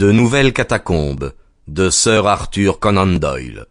De nouvelles catacombes de Sir Arthur Conan Doyle.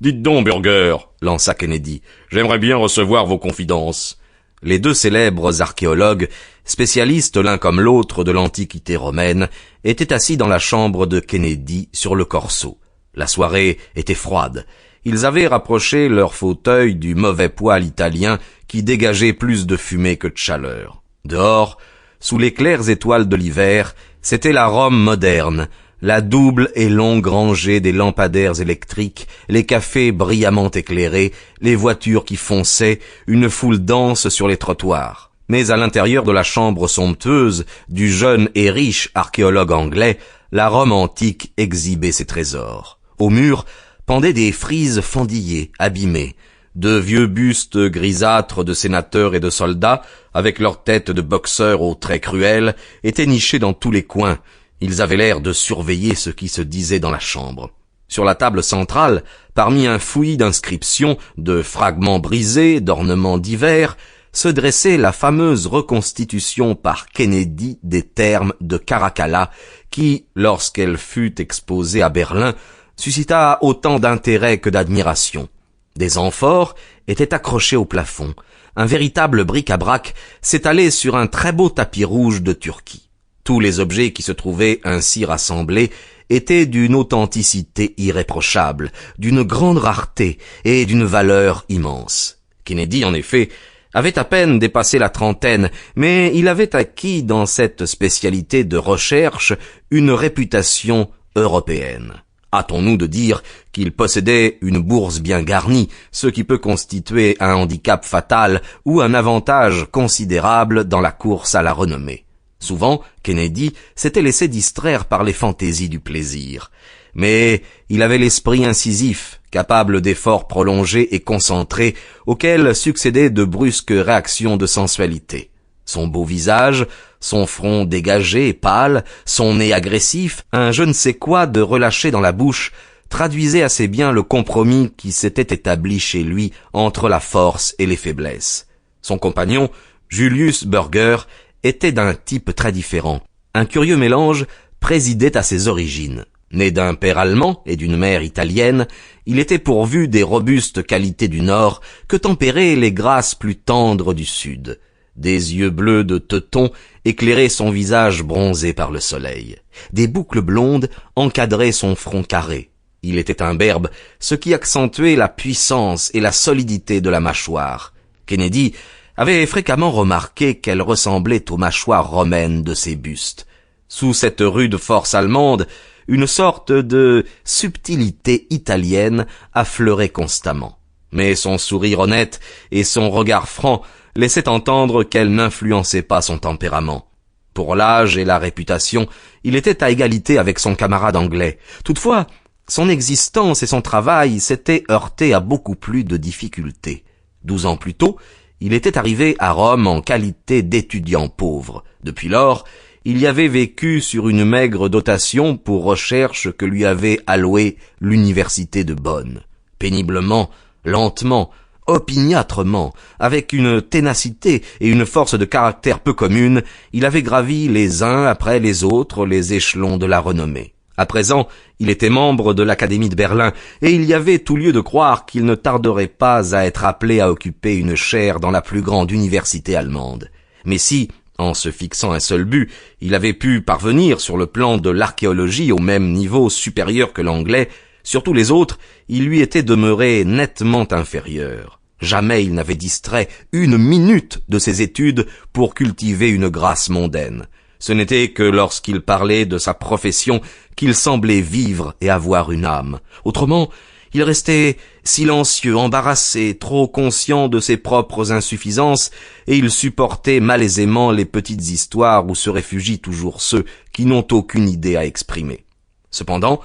Dites donc, Burger, lança Kennedy, j'aimerais bien recevoir vos confidences. Les deux célèbres archéologues, spécialistes l'un comme l'autre de l'Antiquité romaine, étaient assis dans la chambre de Kennedy sur le corso. La soirée était froide. Ils avaient rapproché leur fauteuil du mauvais poêle italien qui dégageait plus de fumée que de chaleur. Dehors, sous les claires étoiles de l'hiver, c'était la Rome moderne, la double et longue rangée des lampadaires électriques, les cafés brillamment éclairés, les voitures qui fonçaient, une foule dense sur les trottoirs. Mais à l'intérieur de la chambre somptueuse du jeune et riche archéologue anglais, la Rome antique exhibait ses trésors. Au mur pendaient des frises fendillées, abîmées. De vieux bustes grisâtres de sénateurs et de soldats, avec leurs têtes de boxeurs aux traits cruels, étaient nichés dans tous les coins. Ils avaient l'air de surveiller ce qui se disait dans la chambre. Sur la table centrale, parmi un fouillis d'inscriptions, de fragments brisés, d'ornements divers, se dressait la fameuse reconstitution par Kennedy des thermes de Caracalla, qui, lorsqu'elle fut exposée à Berlin, suscita autant d'intérêt que d'admiration. Des amphores étaient accrochés au plafond. Un véritable bric-à-brac s'étalait sur un très beau tapis rouge de Turquie. Tous les objets qui se trouvaient ainsi rassemblés étaient d'une authenticité irréprochable, d'une grande rareté et d'une valeur immense. Kennedy, en effet, avait à peine dépassé la trentaine, mais il avait acquis dans cette spécialité de recherche une réputation européenne. Hâtons-nous de dire qu'il possédait une bourse bien garnie, ce qui peut constituer un handicap fatal ou un avantage considérable dans la course à la renommée. Souvent, Kennedy s'était laissé distraire par les fantaisies du plaisir. Mais il avait l'esprit incisif, capable d'efforts prolongés et concentrés, auxquels succédaient de brusques réactions de sensualité. Son beau visage, son front dégagé et pâle, son nez agressif, un je ne sais quoi de relâché dans la bouche, traduisaient assez bien le compromis qui s'était établi chez lui entre la force et les faiblesses. Son compagnon, Julius Burger, était d'un type très différent. Un curieux mélange présidait à ses origines. Né d'un père allemand et d'une mère italienne, il était pourvu des robustes qualités du Nord que tempéraient les grâces plus tendres du Sud. Des yeux bleus de teuton éclairaient son visage bronzé par le soleil. Des boucles blondes encadraient son front carré. Il était imberbe, ce qui accentuait la puissance et la solidité de la mâchoire. Kennedy avait fréquemment remarqué qu'elle ressemblait aux mâchoires romaines de ses bustes. Sous cette rude force allemande, une sorte de subtilité italienne affleurait constamment. Mais son sourire honnête et son regard franc laissaient entendre qu'elle n'influençait pas son tempérament. Pour l'âge et la réputation, il était à égalité avec son camarade anglais. Toutefois, son existence et son travail s'étaient heurtés à beaucoup plus de difficultés. 12 ans plus tôt, il était arrivé à Rome en qualité d'étudiant pauvre. Depuis lors, il y avait vécu sur une maigre dotation pour recherche que lui avait allouée l'université de Bonn. Péniblement, lentement, opiniâtrement, avec une ténacité et une force de caractère peu communes, il avait gravi les uns après les autres les échelons de la renommée. À présent, il était membre de l'Académie de Berlin, et il y avait tout lieu de croire qu'il ne tarderait pas à être appelé à occuper une chaire dans la plus grande université allemande. Mais si, en se fixant un seul but, il avait pu parvenir sur le plan de l'archéologie au même niveau supérieur que l'anglais, sur tous les autres, il lui était demeuré nettement inférieur. Jamais il n'avait distrait une minute de ses études pour cultiver une grâce mondaine. Ce n'était que lorsqu'il parlait de sa profession qu'il semblait vivre et avoir une âme. Autrement, il restait silencieux, embarrassé, trop conscient de ses propres insuffisances, et il supportait malaisément les petites histoires où se réfugient toujours ceux qui n'ont aucune idée à exprimer. Cependant,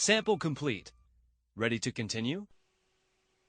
Sample complete. Ready to continue?